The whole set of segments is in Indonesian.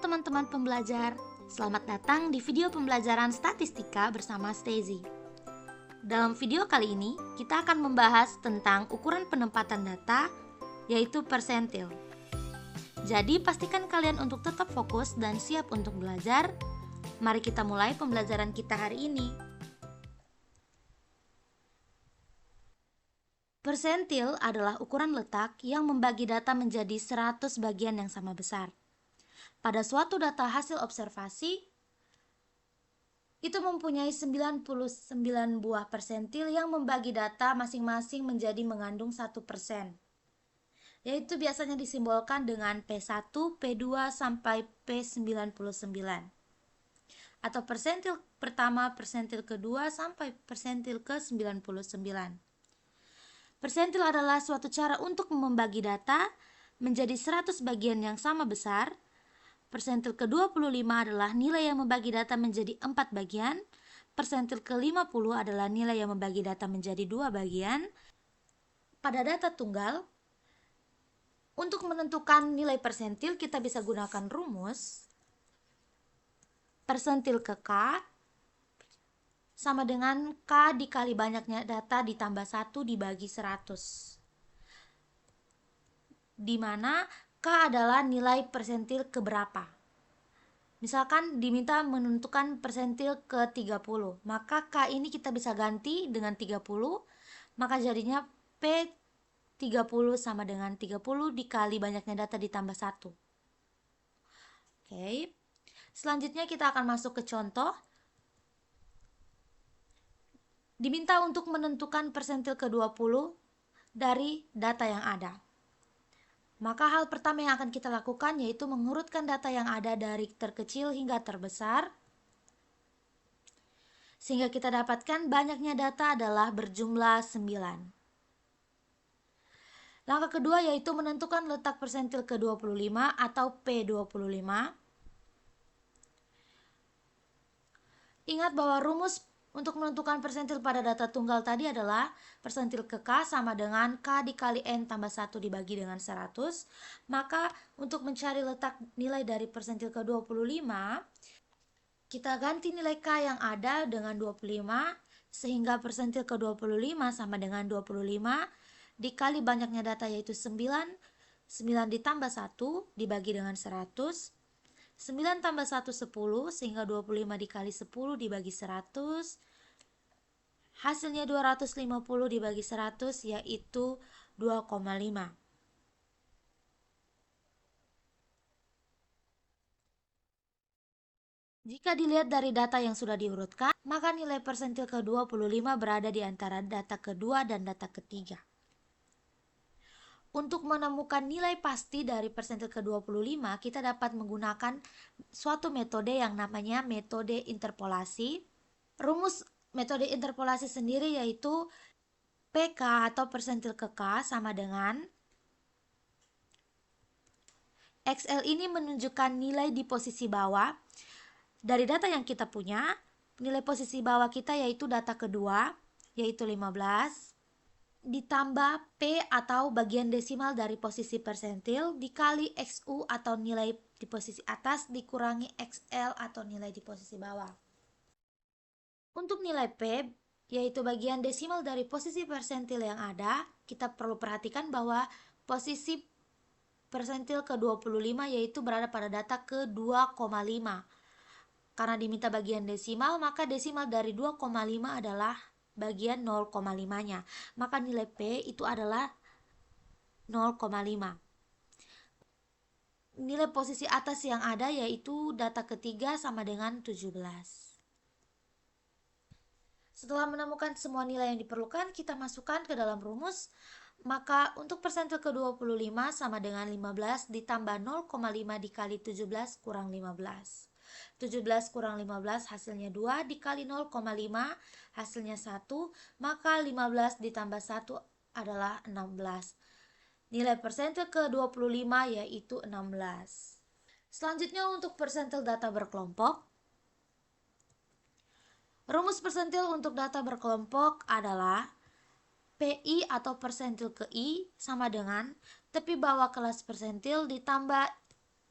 teman-teman pembelajar, selamat datang di video pembelajaran statistika bersama Stacy. Dalam video kali ini, kita akan membahas tentang ukuran penempatan data, yaitu persentil. Jadi pastikan kalian untuk tetap fokus dan siap untuk belajar. Mari kita mulai pembelajaran kita hari ini. Persentil adalah ukuran letak yang membagi data menjadi 100 bagian yang sama besar. Pada suatu data hasil observasi, itu mempunyai 99 buah persentil yang membagi data masing-masing menjadi mengandung 1%, yaitu biasanya disimbolkan dengan P1, P2, sampai P99, atau persentil pertama, persentil kedua, sampai persentil ke-99. Persentil adalah suatu cara untuk membagi data menjadi 100 bagian yang sama besar. Persentil ke-25 adalah nilai yang membagi data menjadi 4 bagian. Persentil ke-50 adalah nilai yang membagi data menjadi 2 bagian. Pada data tunggal, untuk menentukan nilai persentil kita bisa gunakan rumus persentil ke K sama dengan K dikali banyaknya data ditambah 1 dibagi 100, di mana K adalah nilai persentil keberapa. Misalkan diminta menentukan persentil ke 30, maka K ini kita bisa ganti dengan 30, maka jadinya P30 sama dengan 30 dikali banyaknya data ditambah 1. Oke. Selanjutnya kita akan masuk ke contoh. Diminta untuk menentukan persentil ke-20 dari data yang ada. Maka hal pertama yang akan kita lakukan yaitu mengurutkan data yang ada dari terkecil hingga terbesar, sehingga kita dapatkan banyaknya data adalah berjumlah 9. Langkah kedua yaitu menentukan letak persentil ke-25 atau P25. Ingat bahwa rumus untuk menentukan persentil pada data tunggal tadi adalah persentil ke K sama dengan K dikali N tambah 1 dibagi dengan 100. Maka untuk mencari letak nilai dari persentil ke-25, kita ganti nilai K yang ada dengan 25, sehingga persentil ke-25 sama dengan 25 dikali banyaknya data yaitu 9. 9 ditambah 1 dibagi dengan 100. 9 tambah 1, 10, sehingga 25 dikali 10 dibagi 100. Hasilnya 250 dibagi 100 yaitu 2,5. Jika dilihat dari data yang sudah diurutkan, maka nilai persentil ke-25 berada di antara data kedua dan data ketiga. Untuk menemukan nilai pasti dari persentil ke-25, kita dapat menggunakan suatu metode yang namanya metode interpolasi. Rumus metode interpolasi sendiri yaitu PK atau persentil ke K sama dengan XL ini menunjukkan nilai di posisi bawah. Dari data yang kita punya, nilai posisi bawah kita yaitu data kedua, yaitu 15. Ditambah P atau bagian desimal dari posisi persentil dikali XU atau nilai di posisi atas dikurangi XL atau nilai di posisi bawah. Untuk nilai P, yaitu bagian desimal dari posisi persentil yang ada, kita perlu perhatikan bahwa posisi persentil ke-25 yaitu berada pada data ke-2,5. Karena diminta bagian desimal, maka desimal dari 2,5 adalah bagian 0,5-nya. Maka nilai P itu adalah 0,5. Nilai posisi atas yang ada yaitu data ketiga sama dengan 17. Setelah menemukan semua nilai yang diperlukan, kita masukkan ke dalam rumus. Maka untuk persentil ke-25 sama dengan 15 ditambah 0,5 dikali 17 kurang 15. 17 kurang 15 hasilnya 2 dikali 0,5 hasilnya 1, maka 15 ditambah 1 adalah 16. Nilai persentil ke-25 yaitu 16. Selanjutnya untuk persentil data berkelompok. Rumus persentil untuk data berkelompok adalah PI atau persentil ke I sama dengan tepi bawah kelas persentil ditambah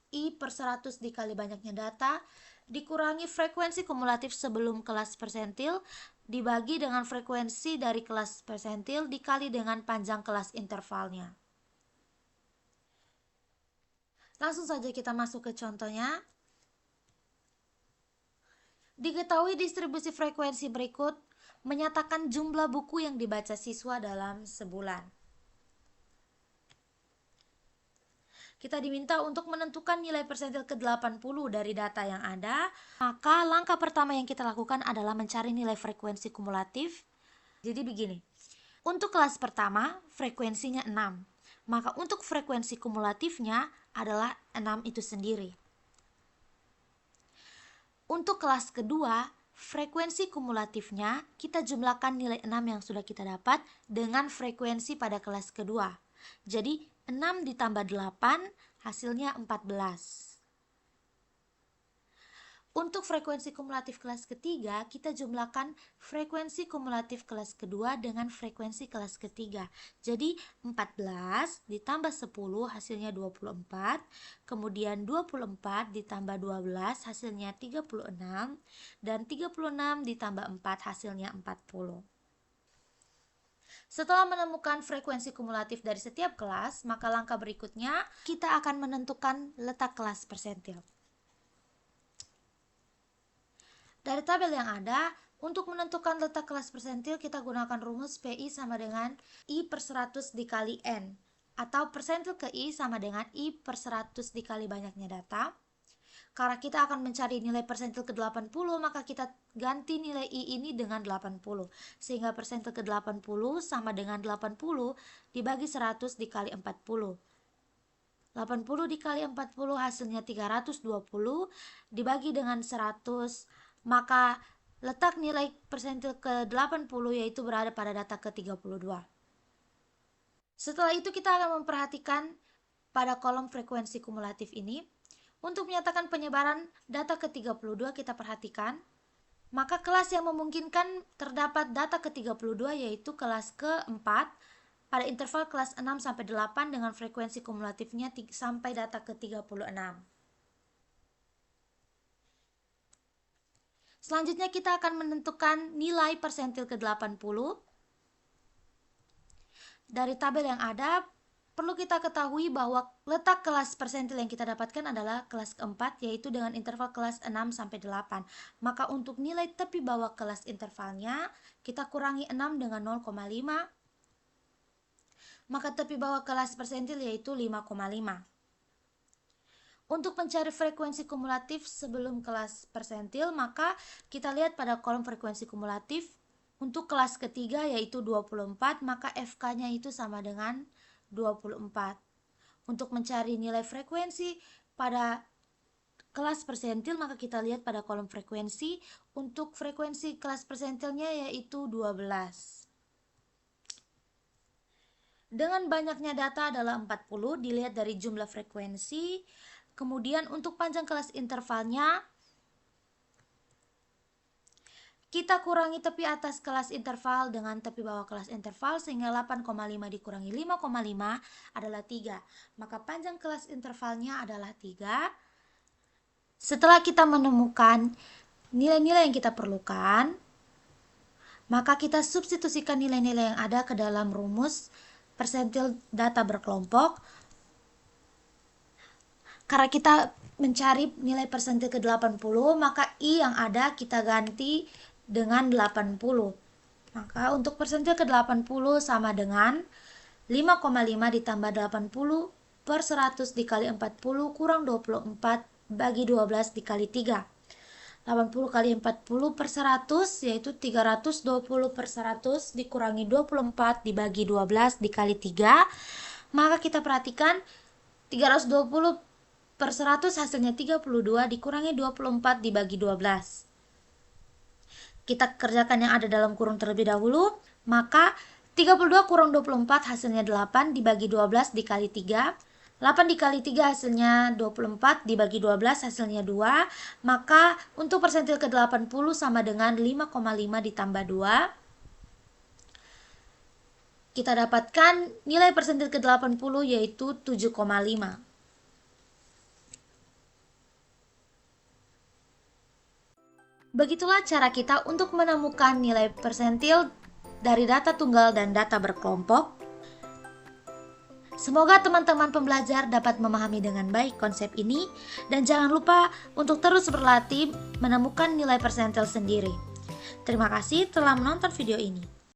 I per 100 dikali banyaknya data, dikurangi frekuensi kumulatif sebelum kelas persentil, dibagi dengan frekuensi dari kelas persentil, dikali dengan panjang kelas intervalnya. Langsung saja kita masuk ke contohnya. Diketahui distribusi frekuensi berikut menyatakan jumlah buku yang dibaca siswa dalam sebulan. Kita diminta untuk menentukan nilai persentil ke-80 dari data yang ada. Maka langkah pertama yang kita lakukan adalah mencari nilai frekuensi kumulatif. Jadi begini, untuk kelas pertama frekuensinya 6. Maka untuk frekuensi kumulatifnya adalah 6 itu sendiri. Untuk kelas kedua, frekuensi kumulatifnya kita jumlahkan nilai 6 yang sudah kita dapat dengan frekuensi pada kelas kedua. Jadi 6 ditambah 8 hasilnya 14. Untuk frekuensi kumulatif kelas ketiga, kita jumlahkan frekuensi kumulatif kelas kedua dengan frekuensi kelas ketiga. Jadi 14 ditambah 10 hasilnya 24, kemudian 24 ditambah 12 hasilnya 36, dan 36 ditambah 4 hasilnya 40. Setelah menemukan frekuensi kumulatif dari setiap kelas, maka langkah berikutnya kita akan menentukan letak kelas persentil. Dari tabel yang ada, untuk menentukan letak kelas persentil kita gunakan rumus PI sama dengan I per 100 dikali N, atau persentil ke I sama dengan I per 100 dikali banyaknya data. Karena kita akan mencari nilai persentil ke-80, maka kita ganti nilai I ini dengan 80. Sehingga persentil ke-80 sama dengan 80 dibagi 100 dikali 40. 80 dikali 40 hasilnya 320, dibagi dengan 100, maka letak nilai persentil ke-80 yaitu berada pada data ke-32. Setelah itu kita akan memperhatikan pada kolom frekuensi kumulatif ini. Untuk menyatakan penyebaran data ke-32 kita perhatikan, maka kelas yang memungkinkan terdapat data ke-32 yaitu kelas ke-4 pada interval kelas 6 sampai 8 dengan frekuensi kumulatifnya sampai data ke-36. Selanjutnya kita akan menentukan nilai persentil ke-80. Dari tabel yang ada, perlu kita ketahui bahwa letak kelas persentil yang kita dapatkan adalah kelas keempat, yaitu dengan interval kelas 6 sampai 8. Maka untuk nilai tepi bawah kelas intervalnya, kita kurangi 6 dengan 0,5. Maka tepi bawah kelas persentil yaitu 5,5. Untuk mencari frekuensi kumulatif sebelum kelas persentil, maka kita lihat pada kolom frekuensi kumulatif. Untuk kelas ketiga yaitu 24, maka FK-nya itu sama dengan 24. Untuk mencari nilai frekuensi pada kelas persentil, maka kita lihat pada kolom frekuensi. Untuk frekuensi kelas persentilnya yaitu 12. Dengan banyaknya data adalah 40, dilihat dari jumlah frekuensi. Kemudian untuk panjang kelas intervalnya, kita kurangi tepi atas kelas interval dengan tepi bawah kelas interval, sehingga 8,5 dikurangi 5,5 adalah 3. Maka panjang kelas intervalnya adalah 3. Setelah kita menemukan nilai-nilai yang kita perlukan, maka kita substitusikan nilai-nilai yang ada ke dalam rumus persentil data berkelompok. Karena kita mencari nilai persentil ke-80, maka I yang ada kita ganti dengan 80. Maka untuk persentil ke-80 sama dengan 5,5 ditambah 80 per 100 dikali 40 kurang 24 bagi 12 dikali 3. 80 kali 40 per 100 yaitu 320 per 100 dikurangi 24 dibagi 12 dikali 3. Maka kita perhatikan 320 per 100 hasilnya 32 dikurangi 24 dibagi 12. Kita kerjakan yang ada dalam kurung terlebih dahulu. Maka 32 kurang 24 hasilnya 8 dibagi 12 dikali 3. 8 dikali 3 hasilnya 24 dibagi 12 hasilnya 2. Maka untuk persentil ke-80 sama dengan 5,5 ditambah 2. Kita dapatkan nilai persentil ke-80 yaitu 7,5. Begitulah cara kita untuk menemukan nilai persentil dari data tunggal dan data berkelompok. Semoga teman-teman pembelajar dapat memahami dengan baik konsep ini, dan jangan lupa untuk terus berlatih menemukan nilai persentil sendiri. Terima kasih telah menonton video ini.